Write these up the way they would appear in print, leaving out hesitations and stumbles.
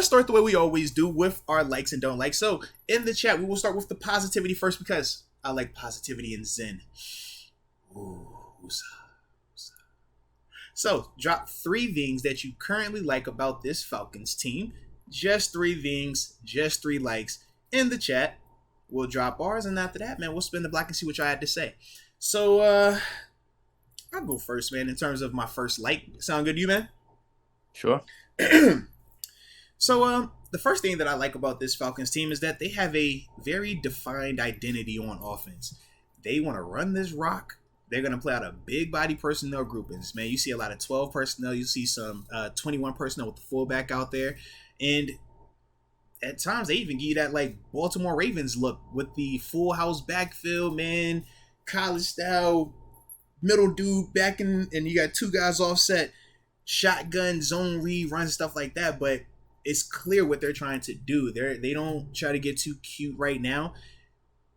let's start the way we always do with our likes and don't like. So in the chat, we will start with the positivity first because I like positivity and zen. Ooh, woosah, woosah. So drop 3 things that you currently like about this Falcons team. Just 3 things, just 3 likes in the chat. We'll drop ours, and after that, man, we'll spin the block and see what y'all had to say. So I'll go first, man, in terms of my first like. Sound good to you, man? Sure. So the first thing that I like about this Falcons team is that they have a very defined identity on offense. They want to run this rock. They're going to play out a big body personnel groupings, man. You see a lot of 12 personnel. You see some 21 personnel with the fullback out there. And at times, they even give you that, like, Baltimore Ravens look with the full house backfield, man. College style, middle dude back in, and you got 2 guys offset, shotgun, zone read, runs, stuff like that. But it's clear what they're trying to do. They don't try to get too cute right now.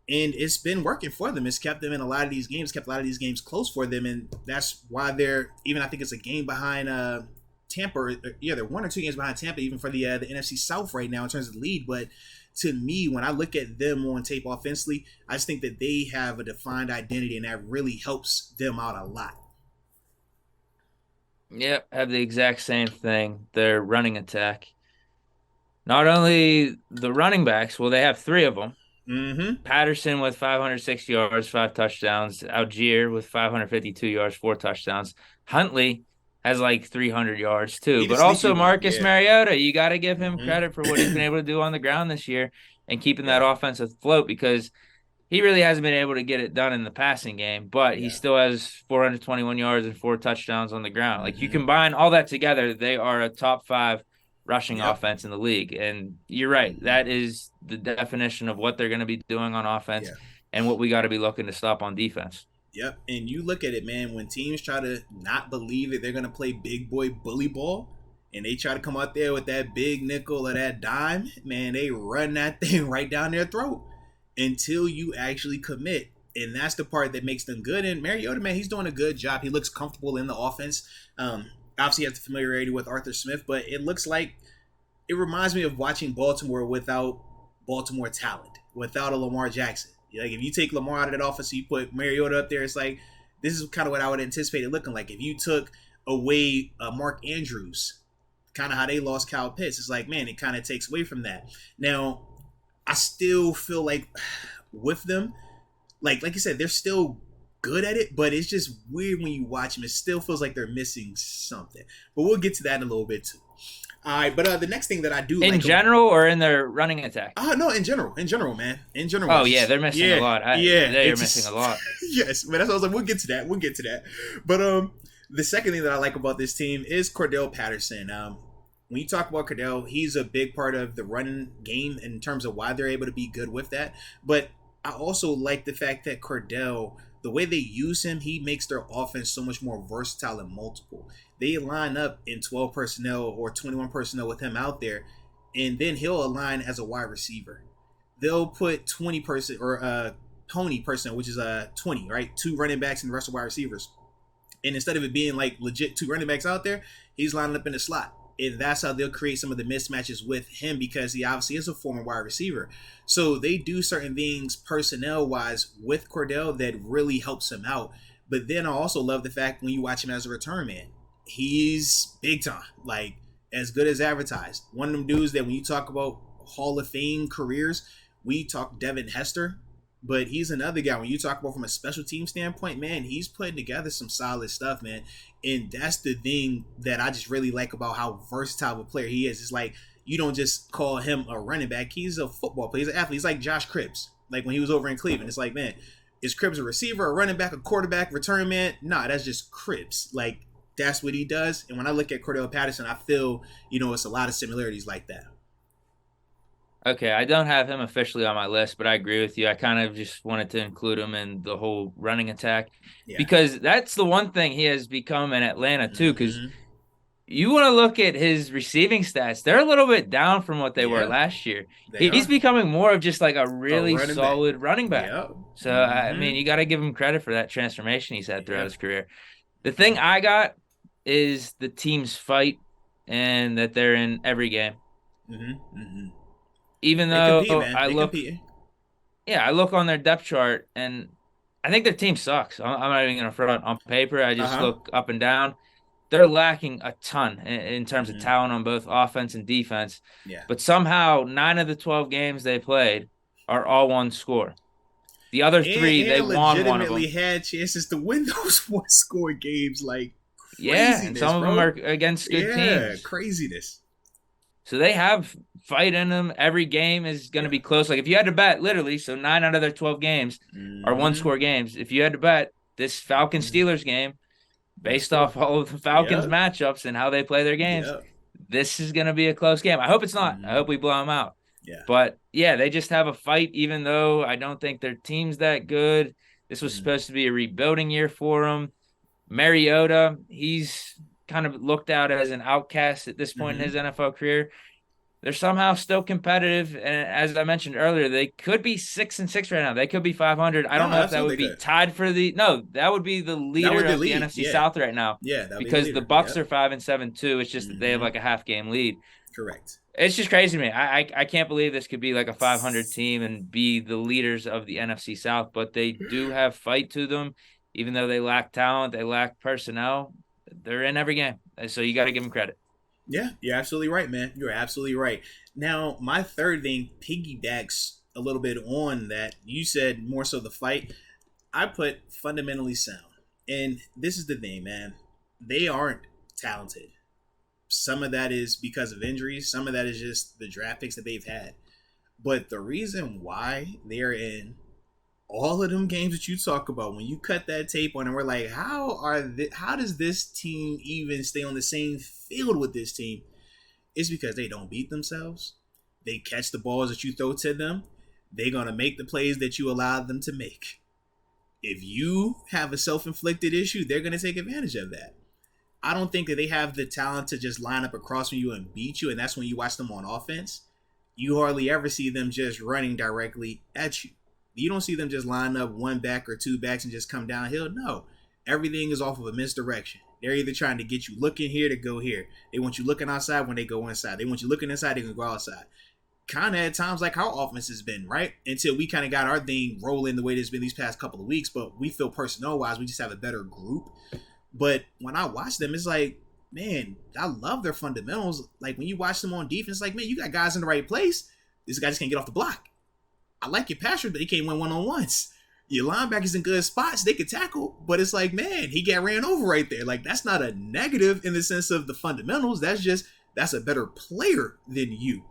And it's been working for them. It's kept them in a lot of these games, kept a lot of these games close for them. And that's why they're, even I think it's a game behind Tampa. Yeah, they're 1 or 2 games behind Tampa, even for the NFC South right now in terms of the lead. But to me, when I look at them on tape offensively, I just think that they have a defined identity, and that really helps them out a lot. Yep, have the exact same thing. Their running attack. Not only the running backs, well, they have 3 of them. Mm-hmm. Patterson with 560 yards, 5 touchdowns. Algier with 552 yards, 4 touchdowns. Huntley has like 300 yards too. But also Marcus Mariota, you got to give him credit for what he's been able to do on the ground this year and keeping that offense afloat, because he really hasn't been able to get it done in the passing game, but he still has 421 yards and 4 touchdowns on the ground. Like, you combine all that together, they are a top 5 rushing offense in the league. And you're right. That is the definition of what they're going to be doing on offense and what we got to be looking to stop on defense. Yep. And you look at it, man, when teams try to not believe that they're going to play big boy bully ball and they try to come out there with that big nickel or that dime, man, they run that thing right down their throat until you actually commit. And that's the part that makes them good. And Mariota, man, he's doing a good job. He looks comfortable in the offense. Obviously, he has the familiarity with Arthur Smith, but it looks like it reminds me of watching Baltimore without Baltimore talent, without a Lamar Jackson. Like, if you take Lamar out of that offense, you put Mariota up there, it's like, this is kind of what I would anticipate it looking like. If you took away Mark Andrews, kind of how they lost Kyle Pitts, it's like, man, it kind of takes away from that. Now, I still feel like with them, like you said, they're still good at it, but it's just weird when you watch them. It still feels like they're missing something. But we'll get to that in a little bit too. All right, but the next thing that I do in general or in their running attack? No, in general, man, in general. Oh yeah, they're missing a lot. They're missing a lot. Yes, but that's what I was like. We'll get to that. But the second thing that I like about this team is Cordell Patterson. When you talk about Cordell, he's a big part of the running game in terms of why they're able to be good with that. But I also like the fact that Cordell, the way they use him, he makes their offense so much more versatile and multiple. They line up in 12 personnel or 21 personnel with him out there, and then he'll align as a wide receiver. They'll put 20 person or pony personnel, which is 20, right? 2 running backs and the rest of wide receivers. And instead of it being like legit 2 running backs out there, he's lining up in the slot. And that's how they'll create some of the mismatches with him, because he obviously is a former wide receiver. So they do certain things personnel-wise with Cordell that really helps him out. But then I also love the fact when you watch him as a return man, he's big time, like as good as advertised. One of them dudes that when you talk about Hall of Fame careers, we talk Devin Hester, but he's another guy. When you talk about from a special team standpoint, man, he's putting together some solid stuff, man. And that's the thing that I just really like about how versatile of a player he is. It's like, you don't just call him a running back. He's a football player. He's an athlete. He's like Josh Cribbs. Like when he was over in Cleveland, it's like, man, is Cribbs a receiver, a running back, a quarterback, return man? Nah, that's just Cribbs. Like, that's what he does. And when I look at Cordell Patterson, I feel, it's a lot of similarities like that. Okay, I don't have him officially on my list, but I agree with you. I kind of just wanted to include him in the whole running attack because that's the one thing he has become in Atlanta too, because you want to look at his receiving stats. They're a little bit down from what they were last year. He's becoming more of just like a really solid running back. Yep. So, I mean, you got to give him credit for that transformation he's had throughout his career. The thing I got is the team's fight and that they're in every game. Mm-hmm. Mm-hmm. Even They compete, though man. They compete. I look on their depth chart and I think their team sucks. I'm not even going to front on paper. I Uh just huh. look up and down. They're lacking a ton in terms of Mm-hmm. talent on both offense and defense. Yeah. But somehow, 9 of the 12 games they played are all one score. The other three, they And won one of legitimately them. had chances to win those one score games. Like Yeah, and craziness, some of them are bro. against good Yeah, teams. craziness. So they have fight in them. Every game is going to Yeah. be close. Like if you had to bet, literally, so 9 out of their 12 games are one Mm-hmm. score games. If you had to bet this Falcons Mm-hmm. Steelers game, One based score. off all of the Falcons Yep. matchups and how they play their games, Yep. this is going to be a close game. I hope it's not. I Mm-hmm. hope we blow them out. Yeah. But yeah, they just have a fight, even though I don't think their team's that good. This was Mm-hmm. supposed to be a rebuilding year for them. Mariota, he's kind of looked out as an outcast at this point in Mm-hmm. his NFL career. They're somehow still competitive, and as I mentioned earlier, they could be 6-6 right now. They could be 500. I No, don't know if that would absolutely be good. tied for the no. That would be the That leader would be of the lead. NFC Yeah. South right now Yeah, that would be the because the leader. Bucks Yep. are 5-7 too. It's just that they have Mm-hmm. like a half game lead. Correct. It's just crazy to me. I can't believe this could be like a 500 team and be the leaders of the NFC South, but they do have fight to them, even though they lack talent, they lack personnel. They're in every game, so you got to give them credit. Yeah, you're absolutely right, man. You're absolutely right. Now, my third thing piggybacks a little bit on that. You said more so the fight. I put fundamentally sound. And this is the thing, man. They aren't talented. Some of that is because of injuries, some of that is just the draft picks that they've had. But the reason why they're in all of them games that you talk about, when you cut that tape on and we're like, how does this team even stay on the same field with this team? It's because they don't beat themselves. They catch the balls that you throw to them. They're gonna make the plays that you allow them to make. If you have a self-inflicted issue, they're gonna take advantage of that. I don't think that they have the talent to just line up across from you and beat you, and that's when you watch them on offense. You hardly ever see them just running directly at you. You don't see them just line up one back or two backs and just come downhill. No. Everything is off of a misdirection. They're either trying to get you looking here to go here. They want you looking outside when they go inside. They want you looking inside, they can go outside. Kind of at times like how offense has been, right? Until we kind of got our thing rolling the way it's been these past couple of weeks. But we feel personnel-wise, we just have a better group. But when I watch them, it's like, man, I love their fundamentals. Like when you watch them on defense, like, man, you got guys in the right place. This guy just can't get off the block. I like your passer, but he can't win one-on-ones. Your linebackers in good spots, they could tackle, but it's like, man, he got ran over right there. Like, that's not a negative in the sense of the fundamentals. That's a better player than you.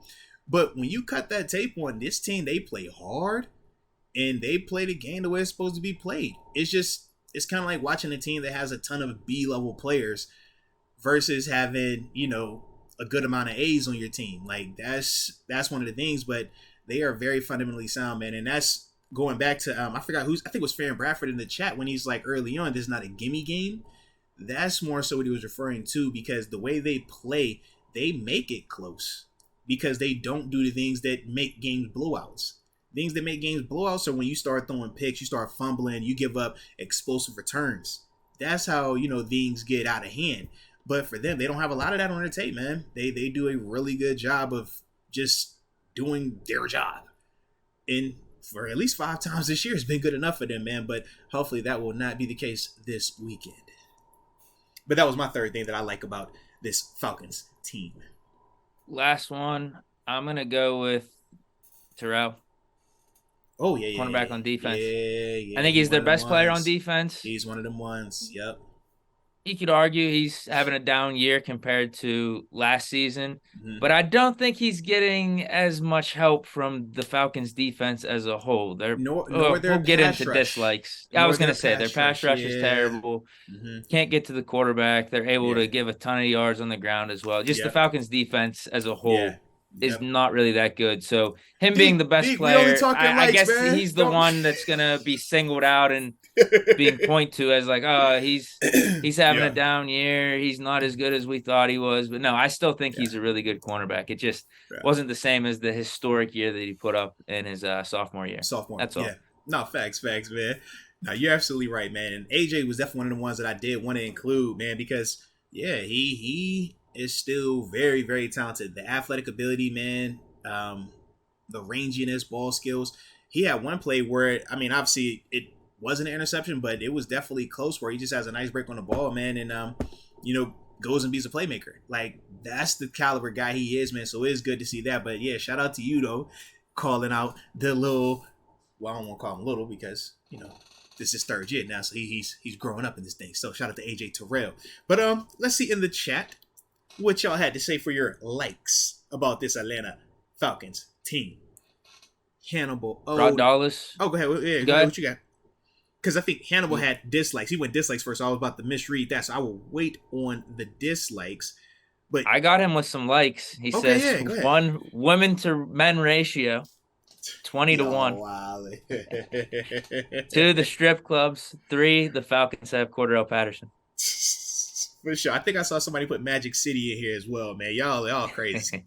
But when you cut that tape on this team, they play hard and they play the game the way it's supposed to be played. It's kind of like watching a team that has a ton of B-level players versus having, a good amount of A's on your team. Like, that's one of the things, but they are very fundamentally sound, man. And that's going back to, I forgot I think it was Farron Bradford in the chat when he's like early on, this is not a gimme game. That's more so what he was referring to, because the way they play, they make it close because they don't do the things that make games blowouts. Things that make games blowouts are when you start throwing picks, you start fumbling, you give up explosive returns. That's how, things get out of hand. But for them, they don't have a lot of that on their tape, man. They do a really good job of just doing their job. And for at least 5 times this year, it's been good enough for them, man. But hopefully that will not be the case this weekend. But that was my third thing that I like about this Falcons team. Last one, I'm going to go with Terrell. Oh, yeah. Cornerback on defense. Yeah. I think he's their best player on defense. He's one of them ones. Yep. You could argue he's having a down year compared to last season, Mm-hmm. but I don't think he's getting as much help from the Falcons defense as a whole. We'll get into dislikes. I was going to say their pass rush is terrible. Mm-hmm. Can't get to the quarterback. They're able to give a ton of yards on the ground as well. Just the Falcons defense as a whole is not really that good. So him being the best player, I guess man. He's the one that's going to be singled out and being pointed to as like, oh, he's having a down year. He's not as good as we thought he was. But no, I still think he's a really good cornerback. It just wasn't the same as the historic year that he put up in his sophomore year. That's all. No, facts, man. No, you're absolutely right, man. And AJ was definitely one of the ones that I did want to include, man, because he is still very, very talented. The athletic ability, man, the ranginess, ball skills. He had one play where, I mean, obviously it wasn't an interception, but it was definitely close where he just has a nice break on the ball, man, and goes and beats a playmaker. Like, that's the caliber guy he is, man. So it is good to see that. But yeah, shout out to you though, calling out the little. Well, I don't want to call him little because this is third year now, so he's growing up in this thing. So shout out to AJ Terrell. But let's see in the chat what y'all had to say for your likes about this Atlanta Falcons team. Hannibal. Rod Dallas. Oh, go ahead. Yeah, go ahead. What you got? Because I think Hannibal had dislikes. He went dislikes first, so I was about to misread that. So I will wait on the dislikes. But I got him with some likes. He says 1 women to men ratio, 20 to 1. Wow. 2, the strip clubs. 3, the Falcons have Cordell Patterson. For sure. I think I saw somebody put Magic City in here as well, man. Y'all crazy.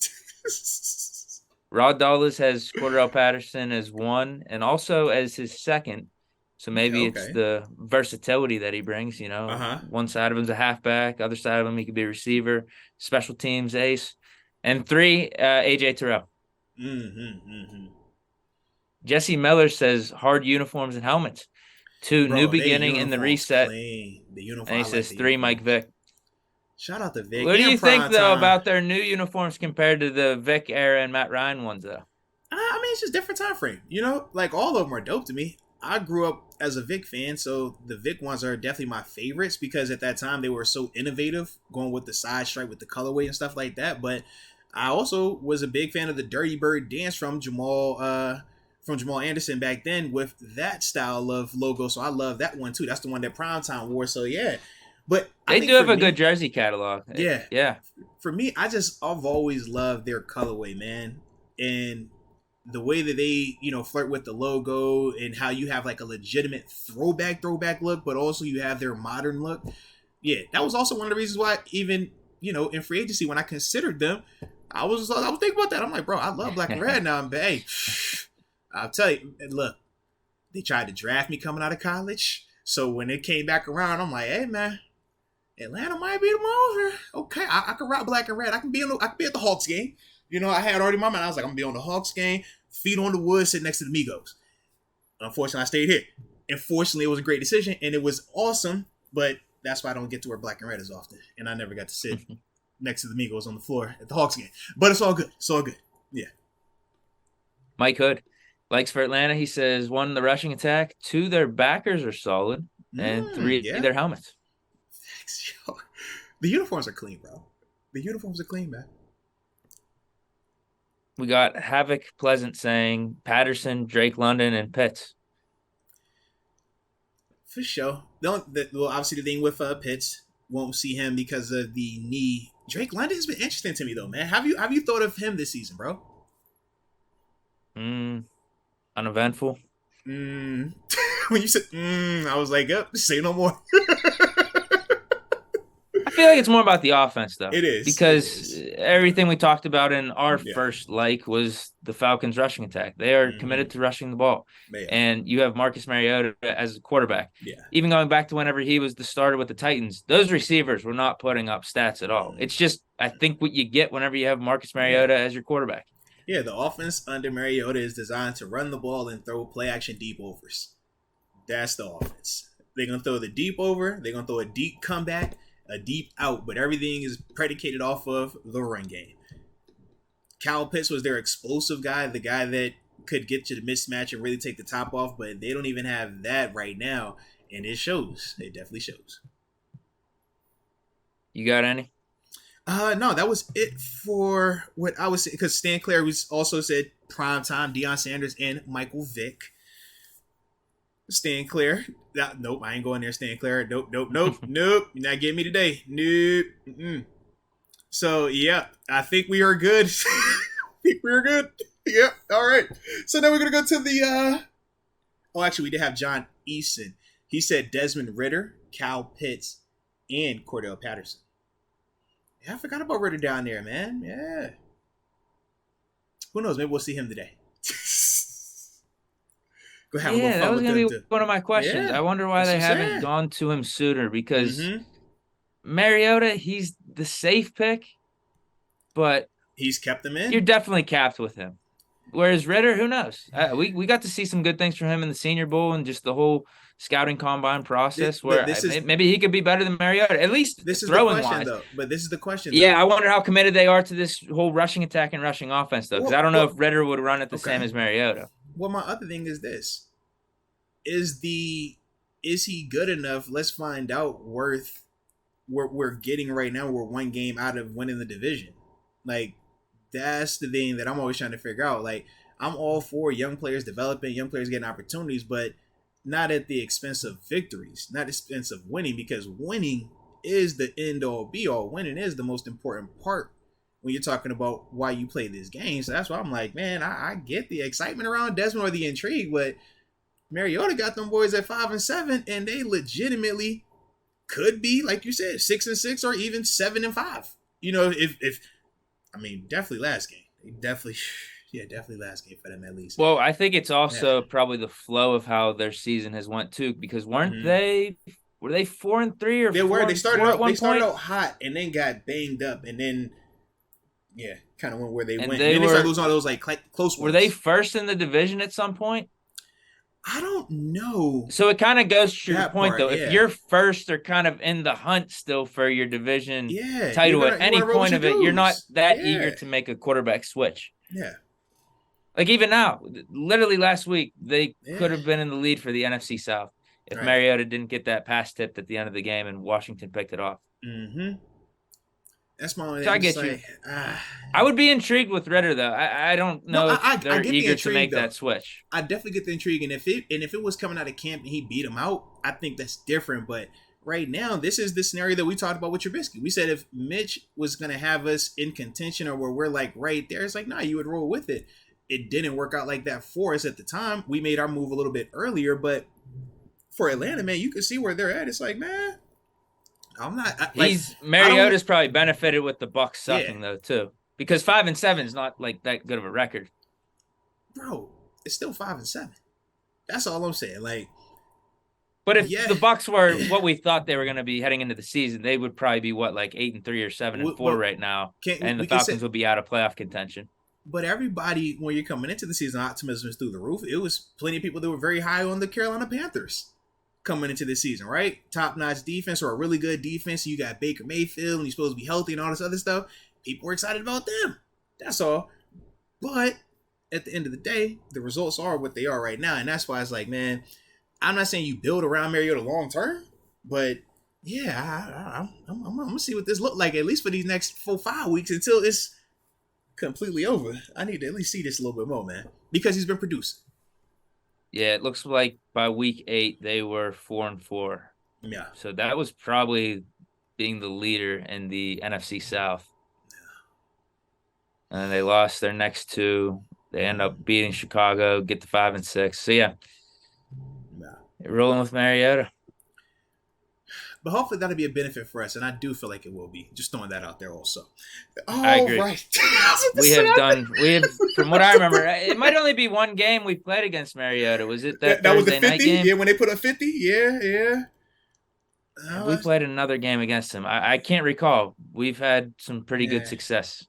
Rod Dallas has Cordell Patterson as 1 and also as his 2nd. So maybe it's the versatility that he brings, One side of him's a halfback, other side of him he could be a receiver, special teams ace. And 3, AJ Terrell. Jesse Miller says hard uniforms and helmets. 2, new beginning in the reset. The uniform, and he says 3, Mike Vick. Shout out to Vick. What do you think, though, about their new uniforms compared to the Vick era and Matt Ryan ones, though? I mean, it's just different time frame. Like all of them are dope to me. I grew up as a Vic fan, so the Vic ones are definitely my favorites because at that time they were so innovative, going with the side stripe with the colorway and stuff like that. But I also was a big fan of the Dirty Bird dance from Jamal Anderson back then with that style of logo. So I love that one too. That's the one that Primetime wore. So yeah, but they do have a good jersey catalog. Yeah. For me, I've always loved their colorway, man, and the way that they, flirt with the logo and how you have like a legitimate throwback look, but also you have their modern look. Yeah, that was also one of the reasons why even, in free agency, when I considered them, I was thinking about that. I'm like, bro, I love black and red now. But hey, I'll tell you, look, they tried to draft me coming out of college. So when it came back around, I'm like, hey, man, Atlanta might be them over. Okay, I can rock black and red. I can be at the Hawks game. I had already in my mind. I was like, I'm going to be on the Hawks game, feet on the wood, sitting next to the Migos. Unfortunately, I stayed here. Unfortunately, it was a great decision, and it was awesome, but that's why I don't get to wear black and red as often, and I never got to sit next to the Migos on the floor at the Hawks game. But it's all good. It's all good. Yeah. Mike Hood likes for Atlanta. He says, 1, the rushing attack. 2, their backers are solid, and 3, their helmets. Thanks, yo. The uniforms are clean, bro. The uniforms are clean, man. We got Havoc Pleasant saying Patterson, Drake London, and Pitts. For sure. Well, obviously the thing with Pitts, won't see him because of the knee. Drake London has been interesting to me though, man. Have you thought of him this season, bro? Uneventful. When you said I was like, yep, say no more. I feel like it's more about the offense, though. It is. Because everything we talked about in our first was the Falcons' rushing attack. They are committed to rushing the ball. Man. And you have Marcus Mariota as a quarterback. Yeah. Even going back to whenever he was the starter with the Titans, those receivers were not putting up stats at all. It's just, I think, what you get whenever you have Marcus Mariota as your quarterback. Yeah, the offense under Mariota is designed to run the ball and throw play-action deep overs. That's the offense. They're going to throw the deep over. They're going to throw a deep comeback, a deep out, but everything is predicated off of the run game. Kyle Pitts was their explosive guy, the guy that could get you the mismatch and really take the top off, but they don't even have that right now, and it shows. It definitely shows. You got any? No, that was it for what I was saying, because Stan Clair was also said prime time, Deion Sanders and Michael Vick. Stan Clair. Nope, I ain't going there, Stan Clair. Nope. You're not getting me today. Nope. So, yeah, I think we are good. Yeah, all right. So now we're going to go to the... Oh, actually, we did have John Eason. He said Desmond Ridder, Kyle Pitts, and Cordell Patterson. Yeah, I forgot about Ridder down there, man. Yeah. Who knows? Maybe we'll see him today. Go have that was going to be one of my questions. Yeah, I wonder why they haven't gone to him sooner, because Mariota, he's the safe pick, but he's kept them in. You're definitely capped with him. Whereas Ritter, who knows? We got to see some good things from him in the Senior Bowl and just the whole scouting combine process. Maybe he could be better than Mariota, at least this is throwing the question, wise. though. But this is the question. Yeah, I wonder how committed they are to this whole rushing attack and rushing offense, though, because I don't know if Ritter would run it the same as Mariota. Well, my other thing is this: is he good enough? Let's find out. Worth what we're getting right now. We're one game out of winning the division. Like, that's the thing that I'm always trying to figure out. Like, I'm all for young players developing, young players getting opportunities, but not at the expense of victories, not at the expense of winning, because winning is the end all be all. Winning is the most important part when you're talking about why you play this game. So that's why I'm like, man, I get the excitement around Desmond or the intrigue, but Mariota got them boys at 5-7, and they legitimately could be, like you said, 6-6 or even 7-5. You know, if I mean, definitely last game. Definitely last game for them at least. Well, I think it's also probably the flow of how their season has went too, because were they 4-3 or they were? They started out hot and then got banged up and then kind of went where they went. And then they started losing all those like close ones. Were they first in the division at some point? I don't know. So it kind of goes to your point, though. If you're first or kind of in the hunt still for your division title at any point of it, you're not that eager to make a quarterback switch. Yeah. Like even now, literally last week, they could have been in the lead for the NFC South if Mariota didn't get that pass tipped at the end of the game and Washington picked it off. Mm-hmm. That's my only I get you. I would be intrigued with Ritter, though. I don't know if they're eager to make that switch. I definitely get the intrigue, and if it was coming out of camp and he beat him out, I think that's different. But right now, this is the scenario that we talked about with Trubisky. We said if Mitch was going to have us in contention or where we're like right there, it's like, nah, you would roll with it. It didn't work out like that for us at the time. We made our move a little bit earlier, but for Atlanta, man, you can see where they're at. It's like, man, I'm not. Mariota's probably benefited with the Bucs sucking though too, because 5-7 is not like that good of a record. Bro, it's still 5-7. That's all I'm saying. Like, but if the Bucs were what we thought they were going to be heading into the season, they would probably be 8-3 or 7-4 right now, and the Falcons would be out of playoff contention. But everybody, when you're coming into the season, optimism is through the roof. It was plenty of people that were very high on the Carolina Panthers coming into the season, right? Top-notch defense or a really good defense. You got Baker Mayfield, and you're supposed to be healthy and all this other stuff. People were excited about them. That's all. But at the end of the day, the results are what they are right now. And that's why it's like, man, I'm not saying you build around Mariota long term, but yeah, I'm going to see what this look like, at least for these next 4-5 weeks until it's completely over. I need to at least see this a little bit more, man, because he's been producing. Yeah, it looks like by week 8 they were 4-4. Yeah. So that was probably being the leader in the NFC South. Yeah. And they lost their next 2. They end up beating Chicago, get to 5-6. So yeah, rolling with Mariota. But hopefully that'll be a benefit for us, and I do feel like it will be. Just throwing that out there also. I agree. Right. we have, from what I remember, it might only be one game we played against Mariota. Was it that was the Thursday 50? night game? Yeah, when they put up 50? Yeah. We played another game against him. I can't recall. We've had some pretty good success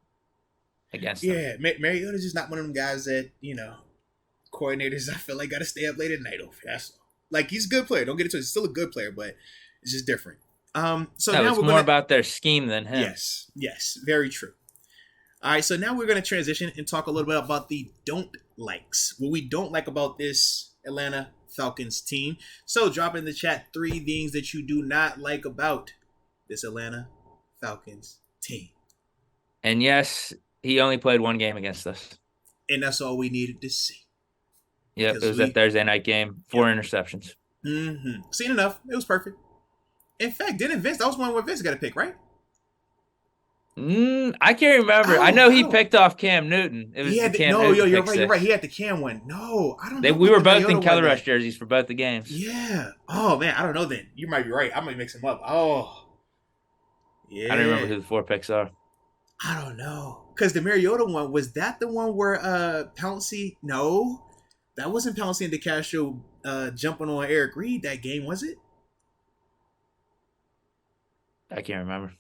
against him. Yeah, Mariota's just not one of them guys that, coordinators I feel like got to stay up late at night over. That's like, he's a good player. Don't get into it. He's still a good player, but it's just different. So now it's more about their scheme than him. Yes, very true. All right, so now we're going to transition and talk a little bit about the don't likes. What we don't like about this Atlanta Falcons team. So drop in the chat 3 things that you do not like about this Atlanta Falcons team. And yes, he only played one game against us. And that's all we needed to see. Yep, it was that Thursday night game. 4 interceptions. Mm-hmm. Seen enough. It was perfect. In fact, that was one where Vince got a pick, right? I can't remember. I know he picked off Cam Newton. It was Cam Newton. You're right. He had the Cam one. No, I don't know. We were both in Keller Rush jerseys for both the games. Yeah. Oh, man. I don't know then. You might be right. I might mix them up. Oh. Yeah. I don't remember who the 4 picks are. I don't know. Because the Mariota one, was that the one where Pouncey? No. That wasn't Pouncey and DeCastro jumping on Eric Reed that game, was it? I can't remember.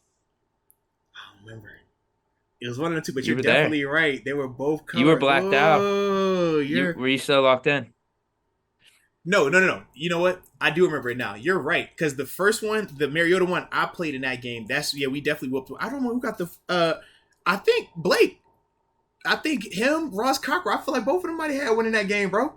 I don't remember. It was one of the two, but You you're were there. definitely right. They were both You were covered. blacked out. Oh, you're. Were you still locked in? No. You know what? I do remember it now. You're right, because the first one, the Mariota one, I played in that game. We definitely whooped. I don't know who got the. I think Blake. I think him, Ross Cocker. I feel like both of them might have had one in that game, bro.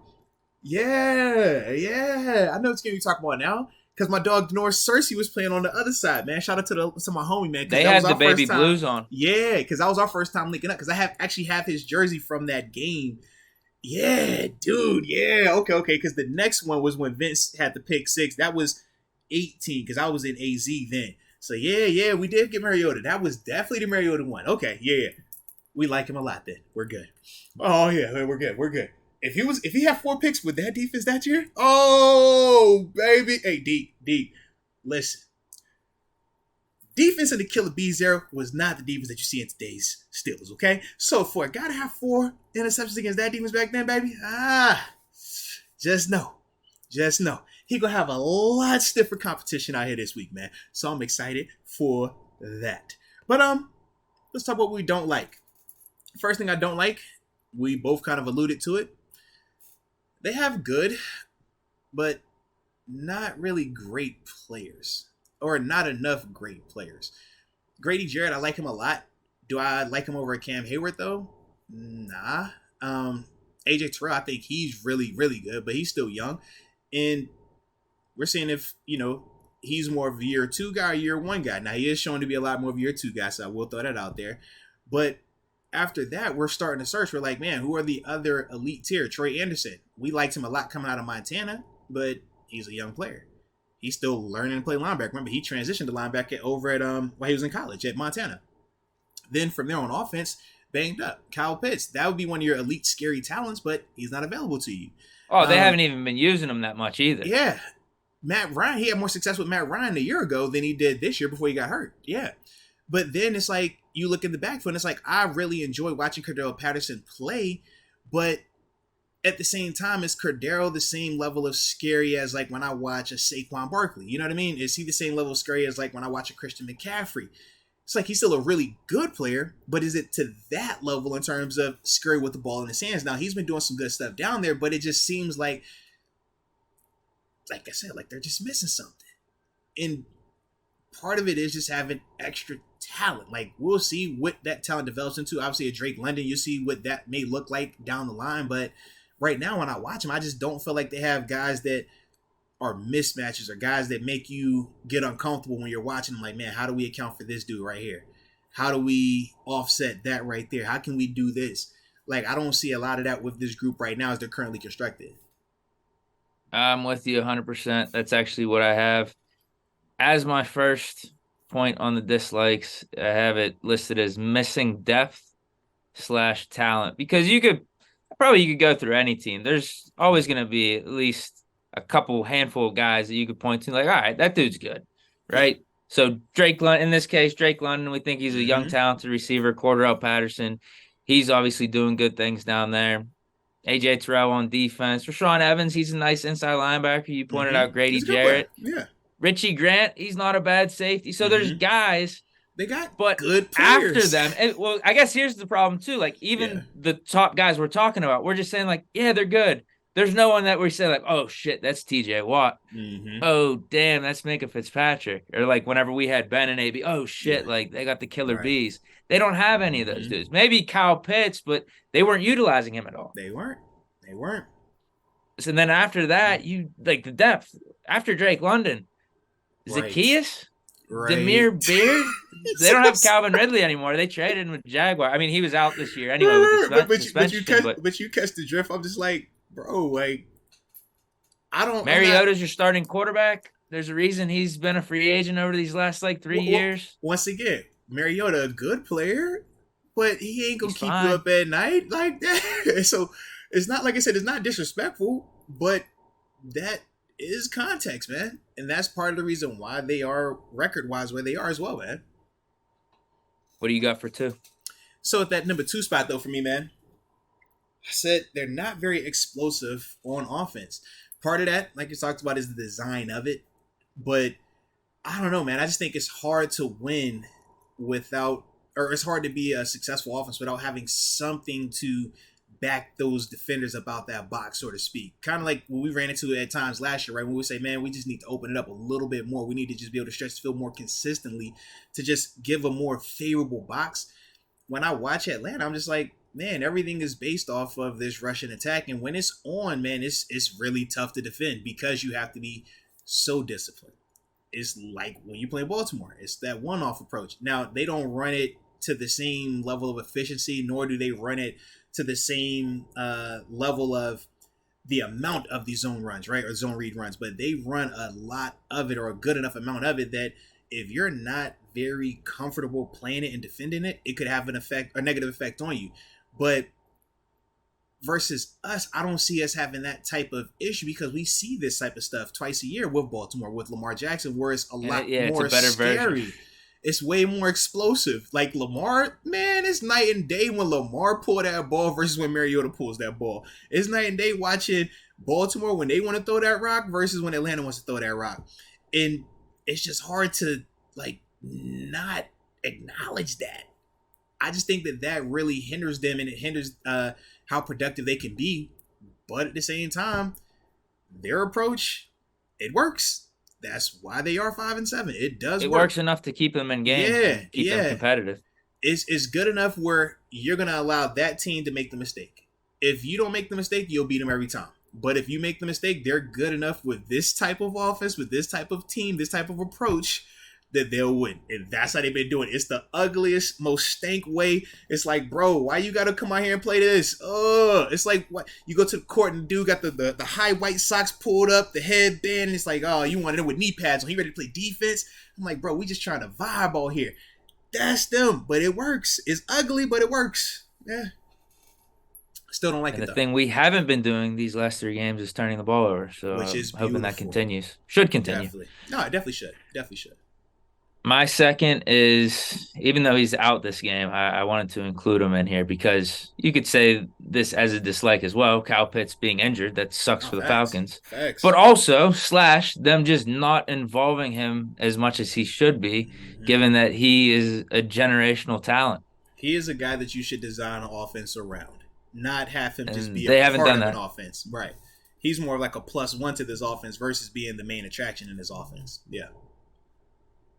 Yeah. I know what game you're talking about now. Because my dog Norris Cersei was playing on the other side, man. Shout out to my homie, man. They that had was the our baby first time. blues on. Yeah, because that was our first time linking up. Because I actually have his jersey from that game. Yeah, dude. Yeah, okay. Because the next one was when Vince had the pick six. That was 18 because I was in AZ then. So yeah, we did get Mariota. That was definitely the Mariota one. Okay, yeah. We like him a lot then. We're good. Oh yeah, we're good. If he had 4 picks with that defense that year, oh baby. Hey, Deke, listen. Defense in the Killer Bees era was not the defense that you see in today's Steelers, okay? So for a guy to have 4 interceptions against that defense back then, baby, just know. He gonna have a lot stiffer competition out here this week, man. So I'm excited for that. But let's talk about what we don't like. First thing I don't like, we both kind of alluded to it. They have good, but not really great players. Or not enough great players. Grady Jarrett, I like him a lot. Do I like him over Cam Hayward, though? Nah. AJ Terrell, I think he's really, really good, but he's still young. And we're seeing if, he's more of a year 2 guy or year 1 guy. Now, he is shown to be a lot more of a year 2 guy, so I will throw that out there. But after that, we're starting to search. We're like, man, who are the other elite tier? Troy Anderson. We liked him a lot coming out of Montana, but he's a young player. He's still learning to play linebacker. Remember, he transitioned to linebacker over at while he was in college at Montana. Then from there on offense, banged up. Kyle Pitts, that would be one of your elite scary talents, but he's not available to you. Oh, they haven't even been using him that much either. Yeah. Matt Ryan, he had more success with Matt Ryan a year ago than he did this year before he got hurt. Yeah. But then it's like, you look at the backfield, and it's like, I really enjoy watching Cordell Patterson play, but at the same time, is Cordero the same level of scary as like when I watch a Saquon Barkley? You know what I mean? Is he the same level of scary as like when I watch a Christian McCaffrey? It's like he's still a really good player, but is it to that level in terms of scary with the ball in his hands? Now, he's been doing some good stuff down there, but it just seems like I said, like they're just missing something. And part of it is just having extra talent. Like, we'll see what that talent develops into. Obviously, a Drake London, you see what that may look like down the line, but right now, when I watch them, I just don't feel like they have guys that are mismatches or guys that make you get uncomfortable when you're watching them. Like, man, how do we account for this dude right here? How do we offset that right there? How can we do this? Like, I don't see a lot of that with this group right now as they're currently constructed. I'm with you 100%. That's actually what I have as my first point on the dislikes. I have it listed as missing depth / talent, because you could go through any team. There's always going to be at least a handful of guys that you could point to, like, all right, that dude's good, right? So Drake London, in this case, we think he's a young, talented receiver. Cordell Patterson, he's obviously doing good things down there. AJ Terrell on defense. Rashawn Evans, he's a nice inside linebacker. You pointed out Grady Jarrett. Yeah. Richie Grant, he's not a bad safety. So there's guys. They got but good players. After them, well, I guess here's the problem too. Like, even the top guys we're talking about, we're just saying like, yeah, they're good. There's no one that we say like, oh shit, that's TJ Watt. Oh damn, that's Minka Fitzpatrick. Or like whenever we had Ben and AB, oh shit, like they got the killer bees. They don't have any of those dudes. Maybe Kyle Pitts, but they weren't utilizing him at all. They weren't. So then after that, you like the depth. After Drake London, Zacchaeus. Demir Beard? They don't have Calvin Ridley anymore. They traded him with Jaguar. I mean, he was out this year anyway with the suspension. But you catch the drift. I'm just like, bro, like, I don't. Mariota's your starting quarterback. There's a reason he's been a free agent over these last like 3 years. Once again, Mariota, a good player, but he ain't gonna keep you up at night like that. So it's not, like I said, it's not disrespectful, but that is context, man. And that's part of the reason why they are record-wise where they are as well, man. What do you got for 2? So at that number 2 spot, though, for me, man, I said they're not very explosive on offense. Part of that, like you talked about, is the design of it. But I don't know, man. I just think it's hard to win without, or it's hard to be a successful offense without having something to back those defenders about that box, so to speak. Kind of like what we ran into at times last year, right? When we say, man, we just need to open it up a little bit more. We need to just be able to stretch the field more consistently to just give a more favorable box. When I watch Atlanta, I'm just like, man, everything is based off of this rushing attack. And when it's on, man, it's really tough to defend because you have to be so disciplined. It's like when you play Baltimore. It's that one-off approach. Now, they don't run it to the same level of efficiency, nor do they run it to the same level of the amount of the zone runs, right? Or zone read runs. But they run a lot of it, or a good enough amount of it, that if you're not very comfortable playing it and defending it, it could have an effect, a negative effect on you. But versus us, I don't see us having that type of issue because we see this type of stuff twice a year with Baltimore, with Lamar Jackson, where it's a lot more scary. Version. It's way more explosive. Like Lamar, man, it's night and day when Lamar pull that ball versus when Mariota pulls that ball. It's night and day watching Baltimore when they want to throw that rock versus when Atlanta wants to throw that rock. And it's just hard to like not acknowledge that. I just think that really hinders them, and it hinders how productive they can be. But at the same time, their approach, it works. That's why they are 5-7. It does work. It works enough to keep them in game, keep them competitive. It's good enough where you're going to allow that team to make the mistake. If you don't make the mistake, you'll beat them every time. But if you make the mistake, they're good enough with this type of offense, with this type of team, this type of approach, that they'll win. And that's how they've been doing it. It's the ugliest, most stank way. It's like, bro, why you got to come out here and play this? Oh, it's like, what? You go to the court and the dude got the high white socks pulled up, the headband, and it's like, oh, you wanted him with knee pads on. He ready to play defense? I'm like, bro, we just trying to vibe all here. That's them, but it works. It's ugly, but it works. Yeah. Still don't like it, the thing we haven't been doing these last 3 games is turning the ball over. So which is hoping that continues. Should continue. Definitely. No, it definitely should. Definitely should. My second is, even though he's out this game, I wanted to include him in here because you could say this as a dislike as well. Kyle Pitts being injured, that sucks for the Falcons. Facts. But also, / them just not involving him as much as he should be, given that he is a generational talent. He is a guy that you should design an offense around, not have him just be a part of an offense. Right. He's more like a +1 to this offense versus being the main attraction in this offense. Yeah.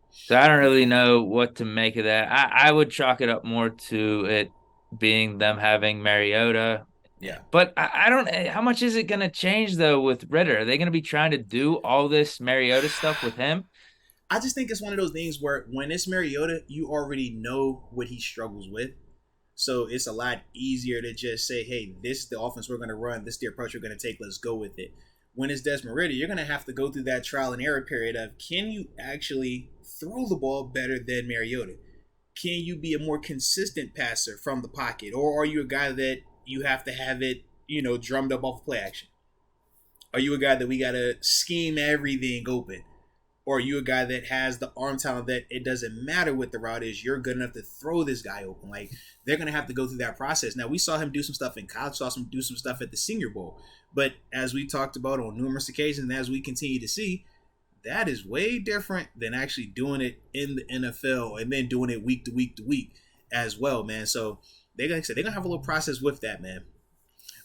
So I don't really know what to make of that. I would chalk it up more to it being them having Mariota. Yeah. But I don't – how much is it going to change, though, with Ritter? Are they going to be trying to do all this Mariota stuff with him? I just think it's one of those things where when it's Mariota, you already know what he struggles with. So it's a lot easier to just say, hey, this is the offense we're going to run. This is the approach we're going to take. Let's go with it. When it's Desmond Ritter, you're going to have to go through that trial and error period of, can you actually throw the ball better than Mariota? Can you be a more consistent passer from the pocket? Or are you a guy that you have to have it, drummed up off play action? Are you a guy that we got to scheme everything open? Or are you a guy that has the arm talent that it doesn't matter what the route is, you're good enough to throw this guy open? Like, they're going to have to go through that process. Now, we saw him do some stuff in college, saw him do some stuff at the Senior Bowl. But as we talked about on numerous occasions, and as we continue to see, that is way different than actually doing it in the NFL and then doing it week to week to week as well, man. So they're going to have a little process with that, man.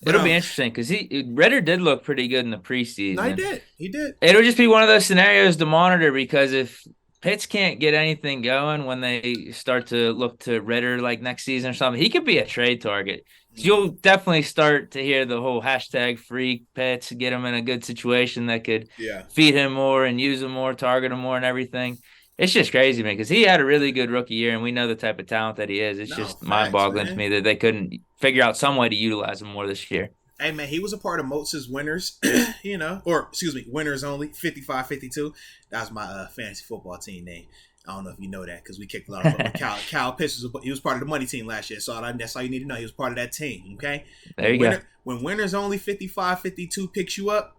But, it'll be interesting because Ritter did look pretty good in the preseason. No, he did. It'll just be one of those scenarios to monitor because if Pitts can't get anything going when they start to look to Ritter like next season or something, he could be a trade target. You'll definitely start to hear the whole hashtag free Pitts, get him in a good situation that could feed him more and use him more, target him more and everything. It's just crazy, man, because he had a really good rookie year, and we know the type of talent that he is. It's just mind-boggling to me that they couldn't figure out some way to utilize him more this year. Hey, man, he was a part of Motz's winners, winners only, 55-52. That was my fantasy football team name. I don't know if you know that because we kicked a lot of fun. Kyle Pitts he was part of the money team last year, so that's all you need to know. He was part of that team, okay? There you go. When winners only 55-52 picks you up,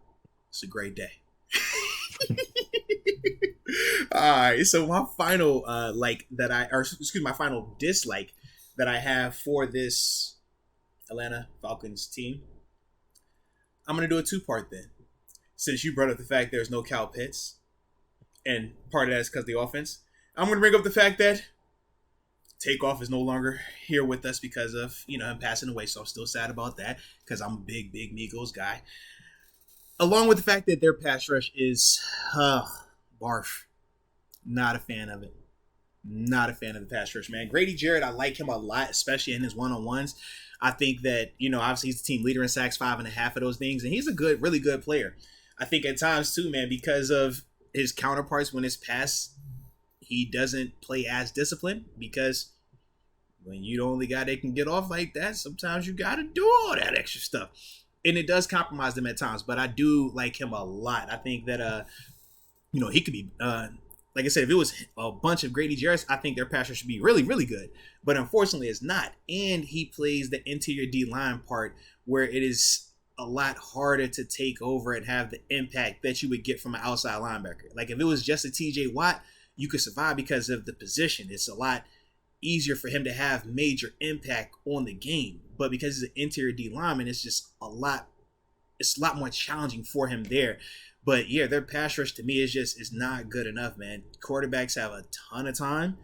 it's a great day. All right, so my final my final dislike that I have for this Atlanta Falcons team, I'm gonna do a 2-part then. Since you brought up the fact there's no Kyle Pitts, And part of that is because of the offense. I'm going to bring up the fact that Takeoff is no longer here with us because of, him passing away. So I'm still sad about that because I'm a big Migos guy. Along with the fact that their pass rush is barf. Not a fan of it. Not a fan of the pass rush, man. Grady Jarrett, I like him a lot, especially in his one-on-ones. I think that, obviously he's the team leader in sacks, 5.5 of those things, and he's a really good player. I think at times too, man, because of his counterparts when it's pass, he doesn't play as disciplined because when you the only guy that can get off like that, sometimes you got to do all that extra stuff. And it does compromise them at times, but I do like him a lot. I think that, he could be, like I said, if it was a bunch of Grady Jarrett's, I think their pass rush should be really, really good. But unfortunately, it's not. And he plays the interior D-line part where it is a lot harder to take over and have the impact that you would get from an outside linebacker. Like if it was just a TJ Watt, you could survive because of the position. It's a lot easier for him to have major impact on the game. But because he's an interior D lineman, it's a lot more challenging for him there. But yeah, their pass rush to me is not good enough, man. Quarterbacks have a ton of time.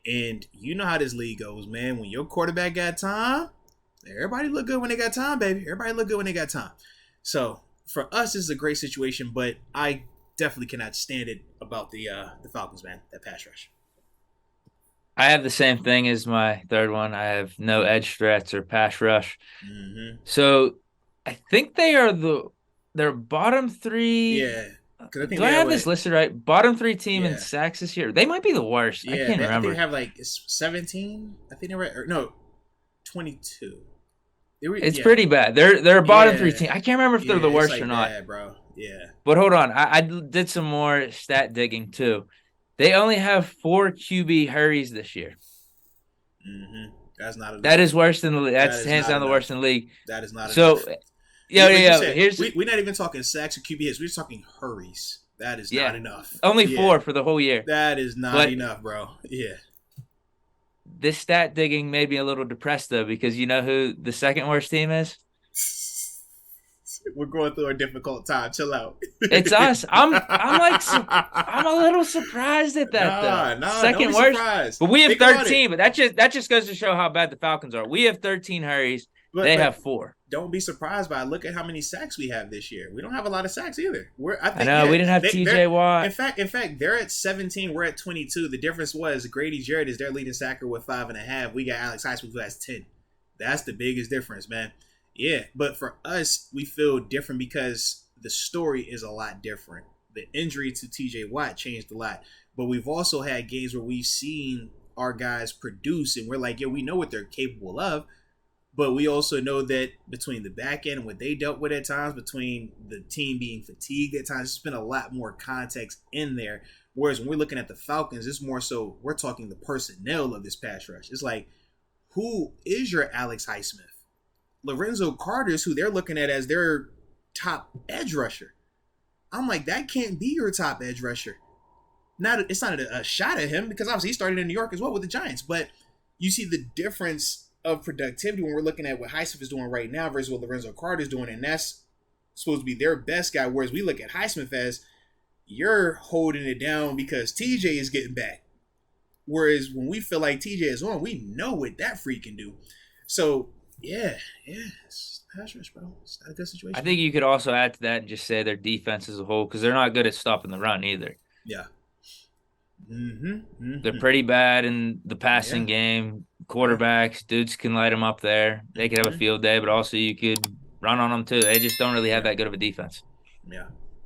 And you know how this league goes, man. When your quarterback got time, everybody look good when they got time, baby. Everybody look good when they got time. So for us, this is a great situation, but I definitely cannot stand it about the Falcons, man. That pass rush. I have the same thing as my third one. I have no edge threats or pass rush. Mm-hmm. So I think they're bottom three. Yeah. Do I have this listed right? Bottom 3 team in sacks this year. They might be the worst. Yeah, I can't remember. I think they have like 17. I think they're 22. It's pretty bad. They're a bottom 3 team. I can't remember if they're the worst or not. Yeah, bro. Yeah. But hold on. I did some more stat digging too. They only have 4 QB hurries this year. Mm-hmm. That's not enough. That is worse than the league. That's hands down the worst in the league. That is not enough. So, yeah. We're not even talking sacks or QB hits. We're just talking hurries. That is not enough. Only 4 for the whole year. That is not enough, bro. Yeah. This stat digging made me a little depressed though, because you know who the second worst team is? We're going through a difficult time. Chill out. It's us. I'm a little surprised at that though. Second worst. Surprised. But we have 13. But that just goes to show how bad the Falcons are. We have 13 hurries. They have 4. Don't be surprised by look at how many sacks we have this year. We don't have a lot of sacks either. I know we didn't have TJ Watt. In fact, they're at 17. We're at 22. The difference was Grady Jarrett is their leading sacker with 5.5. We got Alex Highsmith who has 10. That's the biggest difference, man. Yeah, but for us, we feel different because the story is a lot different. The injury to TJ Watt changed a lot, but we've also had games where we've seen our guys produce, and we're like, yeah, we know what they're capable of. But we also know that between the back end and what they dealt with at times, between the team being fatigued at times, there's been a lot more context in there. Whereas when we're looking at the Falcons, it's more so we're talking the personnel of this pass rush. It's like, who is your Alex Highsmith? Lorenzo Carter's who they're looking at as their top edge rusher. I'm like, that can't be your top edge rusher. It's not a shot at him because obviously he started in New York as well with the Giants. But you see the difference of productivity when we're looking at what Highsmith is doing right now versus what Lorenzo Carter is doing, and that's supposed to be their best guy. Whereas we look at Highsmith as you're holding it down because TJ is getting back. Whereas when we feel like TJ is on, we know what that freak can do. So yeah, it's pass rush, bro. It's not a good situation. I think you could also add to that and just say their defense as a whole because they're not good at stopping the run either. Yeah. They're pretty bad in the passing game. Quarterbacks, dudes can light them up there. They could have a field day, but also you could run on them too. They just don't really have that good of a defense. Yeah.